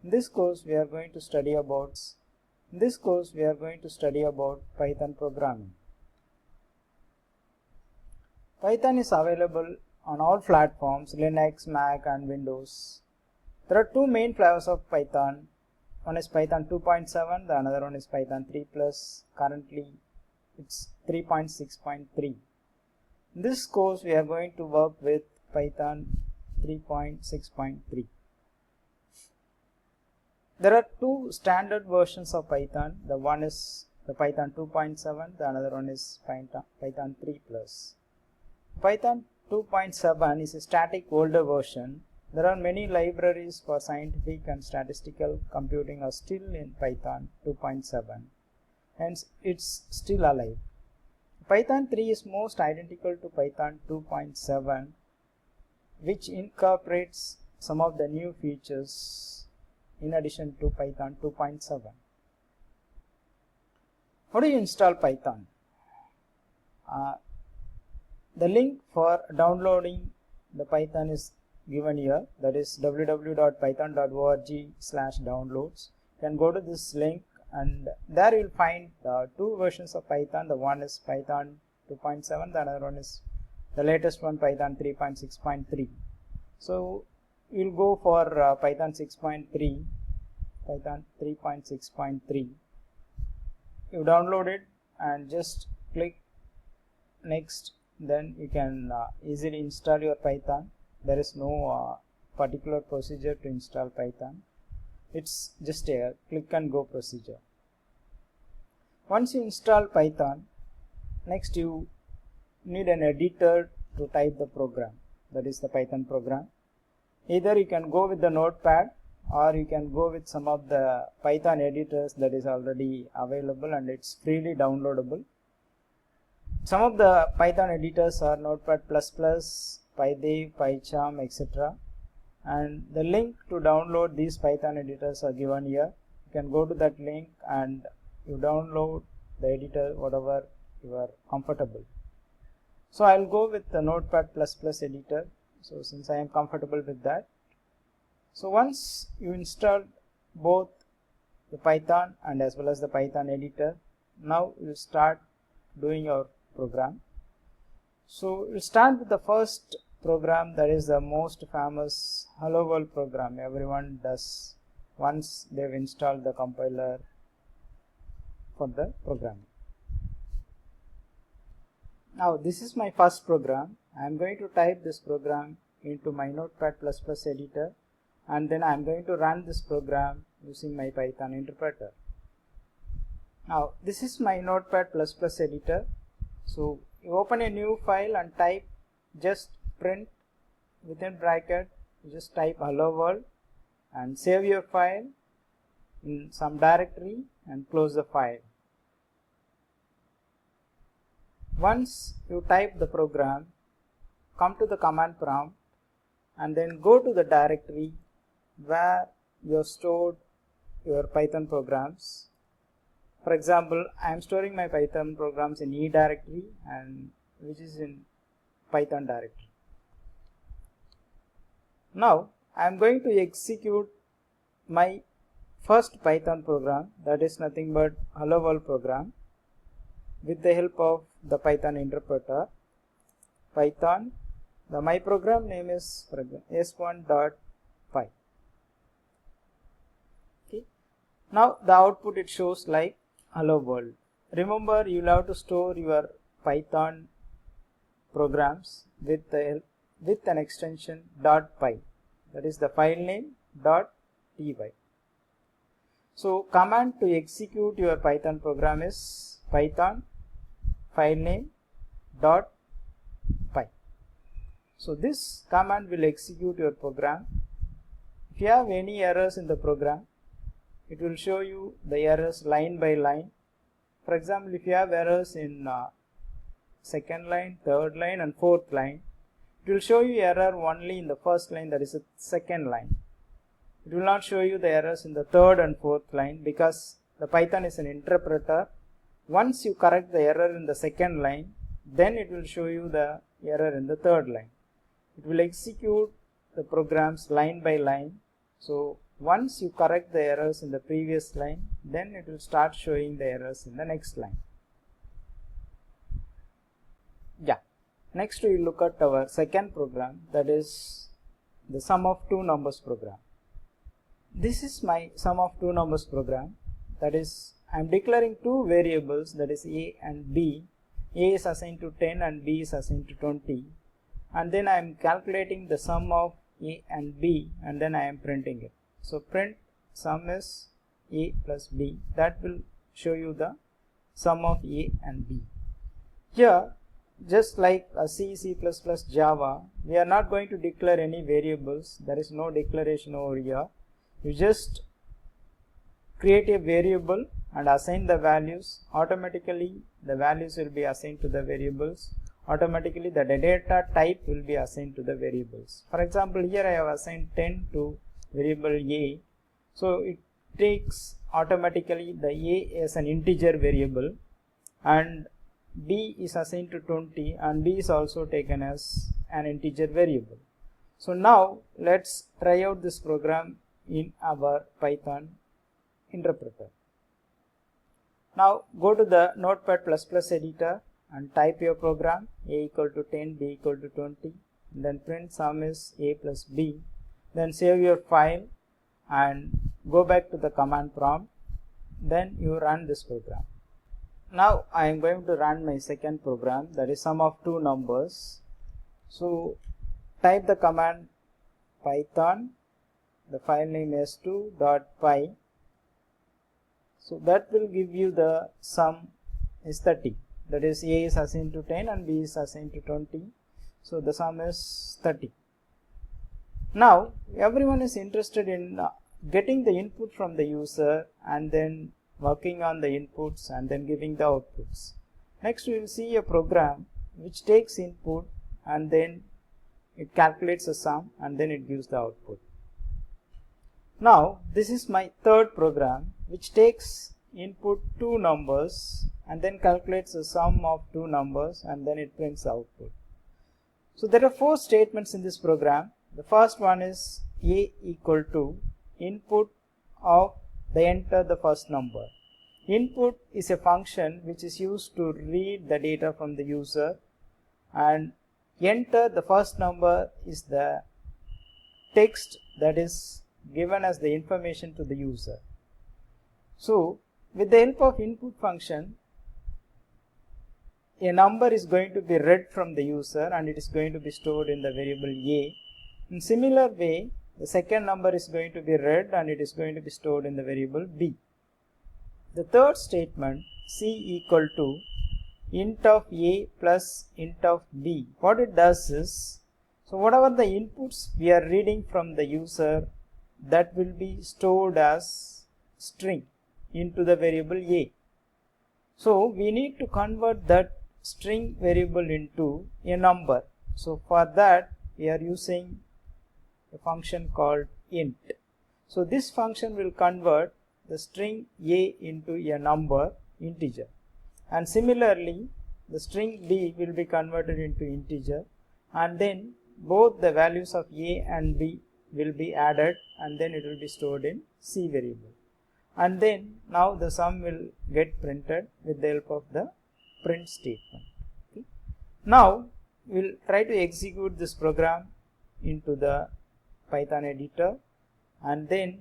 In this course we are going to study about Python programming. Python is available on all platforms, Linux, Mac and Windows. There are two main flavors of Python. One is Python 2.7, the another one is Python 3+. Currently it's 3.6.3. In this course we are going to work with Python 3.6.3. There are two standard versions of Python. The one is the Python 2.7, the another one is Python 3+. Python 2.7 is a static older version. There are many libraries for scientific and statistical computing are still in Python 2.7, hence it's still alive. Python 3 is most identical to Python 2.7, which incorporates some of the new features in addition to Python 2.7. How do you install Python? The link for downloading the Python is given here, that is www.python.org/downloads. You can go to this link and there you will find two versions of Python. The one is Python 2.7, the other one is the latest one, Python 3.6.3. So you will go for Python 6.3, Python 3.6.3. You download it and just click next, then you can easily install your Python. There is no particular procedure to install Python. It's just a click and go procedure. Once you install Python, next you need an editor to type the program, that is the Python program. Either you can go with the Notepad or you can go with some of the Python editors that is already available and it's freely downloadable. Some of the Python editors are Notepad++, PyDev, PyCharm, etc. And the link to download these Python editors are given here. You can go to that link and you download the editor whatever you are comfortable. So I will go with the Notepad++ editor. So since I am comfortable with that. So once you install both the Python and as well as the Python editor, now you start doing your program. So we'll start with the first program, that is the most famous Hello World program everyone does once they've installed the compiler for the program. Now this is my first program. I am going to type this program into my Notepad++ editor and then I am going to run this program using my Python interpreter. Now this is my Notepad++ editor. So you open a new file and type just print within bracket, you just type hello world and save your file in some directory and close the file. Once you type the program, come to the command prompt and then go to the directory where you have stored your Python programs. For example, I am storing my Python programs in E directory and which is in Python directory. Now I am going to execute my first Python program, that is nothing but hello world program, with the help of the Python interpreter. Python, my program name is for example s1.py. Okay. Now the output it shows like hello world. Remember, you will have to store your Python programs with an extension .py, that is the file name .py. So command to execute your Python program is Python file name .py. So this command will execute your program. If you have any errors in the program, it will show you the errors line by line. For example, if you have errors in second line, third line and fourth line, it will show you error only in the first line, that is the second line. It will not show you the errors in the third and fourth line because the Python is an interpreter. Once you correct the error in the second line, then it will show you the error in the third line. It will execute the programs line by line. So once you correct the errors in the previous line, then it will start showing the errors in the next line. Yeah. Next we will look at our second program, that is the sum of two numbers program. This is my sum of two numbers program, that is I am declaring two variables, that is a and b. A is assigned to 10 and b is assigned to 20, and then I am calculating the sum of a and b, and then I am printing it. So print sum is a plus b. That will show you the sum of a and b. Here, just like C, C++, Java, we are not going to declare any variables. There is no declaration over here. You just create a variable and assign the values. Automatically the values will be assigned to the variables. Automatically the data type will be assigned to the variables. For example, here I have assigned 10 to variable a. So it takes automatically the a as an integer variable, and b is assigned to 20, and b is also taken as an integer variable. So now let's try out this program in our Python interpreter. Now go to the Notepad++ editor and type your program, a equal to 10, b equal to 20, and then print sum is a plus b. Then save your file and go back to the command prompt. Then you run this program. Now I am going to run my second program, that is sum of two numbers. So type the command python, the file name s2.py. So that will give you the sum is 30, that is a is assigned to 10 and b is assigned to 20. So the sum is 30. Now everyone is interested in getting the input from the user and then working on the inputs and then giving the outputs. Next we will see a program which takes input and then it calculates a sum and then it gives the output. Now this is my third program which takes input two numbers and then calculates the sum of two numbers and then it prints the output. So there are four statements in this program. The first one is a equal to input of the enter the first number. Input is a function which is used to read the data from the user, and enter the first number is the text that is given as the information to the user. So with the help of input function, a number is going to be read from the user and it is going to be stored in the variable a. In similar way, the second number is going to be read and it is going to be stored in the variable b. The third statement, c equal to int of a plus int of b. What it does is, so whatever the inputs we are reading from the user, that will be stored as string into the variable a. So we need to convert that string variable into a number. So for that we are using a function called int. So this function will convert the string a into a number, integer, and similarly the string b will be converted into integer, and then both the values of a and b will be added and then it will be stored in c variable, and then now the sum will get printed with the help of the print statement. Okay. Now we will try to execute this program into the Python editor, and then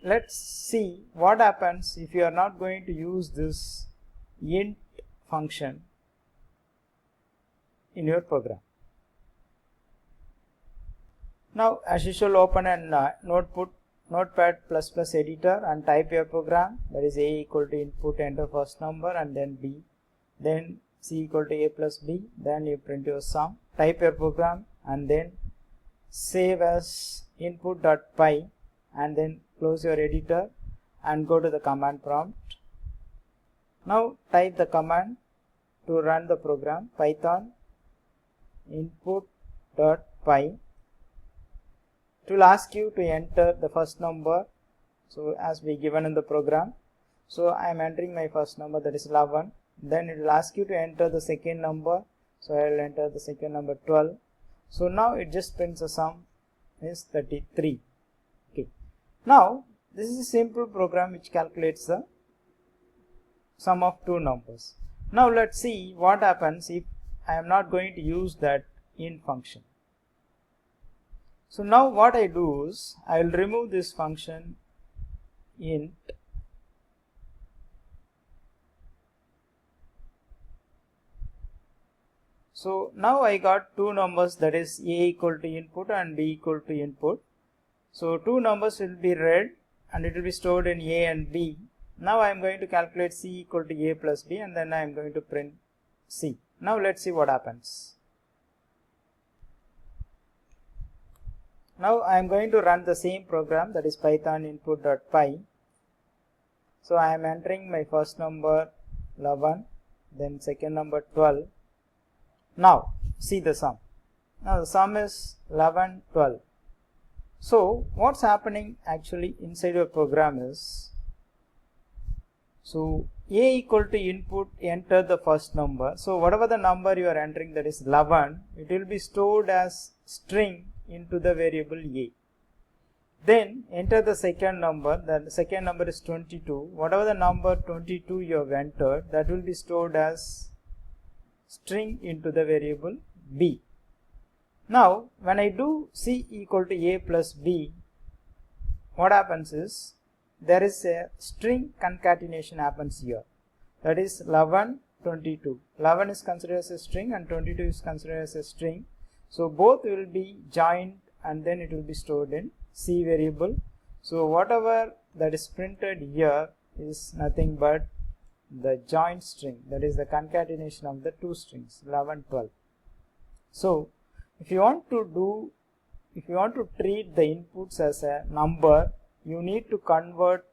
let's see what happens if you are not going to use this int function in your program. Now as usual, open an Notepad++ editor and type your program, that is a equal to input enter first number and then b, then c equal to a plus b, then you print your sum, type your program and then save as input.py and then close your editor and go to the command prompt. Now type the command to run the program, python input.py. It will ask you to enter the first number, so as we given in the program. So I am entering my first number, that is 11. Then it will ask you to enter the second number, so I will enter the second number 12. So now it just prints a sum is 33. Okay. Now this is a simple program which calculates the sum of two numbers. Now let's see what happens if I am not going to use that int function. So now what I do is I will remove this function int So now I got two numbers, that is a equal to input and b equal to input. So two numbers will be read and it will be stored in a and b. Now I am going to calculate c equal to a plus b and then I am going to print c. Now let's see what happens. Now I am going to run the same program, that is python input.py. So I am entering my first number 11, then second number 12. Now see the sum. Now the sum is 11, 12. So what's happening actually inside your program is, so a equal to input, enter the first number. So whatever the number you are entering, that is 11, it will be stored as string into the variable a. Then enter the second number, the second number is 22. Whatever the number 22 you have entered, that will be stored as string into the variable b. Now when I do c equal to a plus b, what happens is there is a string concatenation happens here, that is 11, 22. 11 is considered as a string and 22 is considered as a string. So both will be joined and then it will be stored in c variable. So whatever that is printed here is nothing but the joint string, that is the concatenation of the two strings 11, 12. So if you want to treat the inputs as a number, you need to convert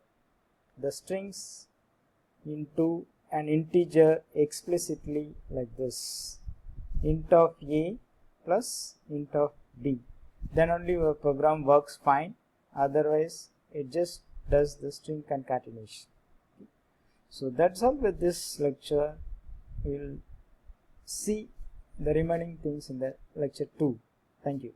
the strings into an integer explicitly like this, int of a plus int of b. Then only your program works fine, otherwise it just does the string concatenation. So that's all with this lecture. We will see the remaining things in the lecture 2. Thank you.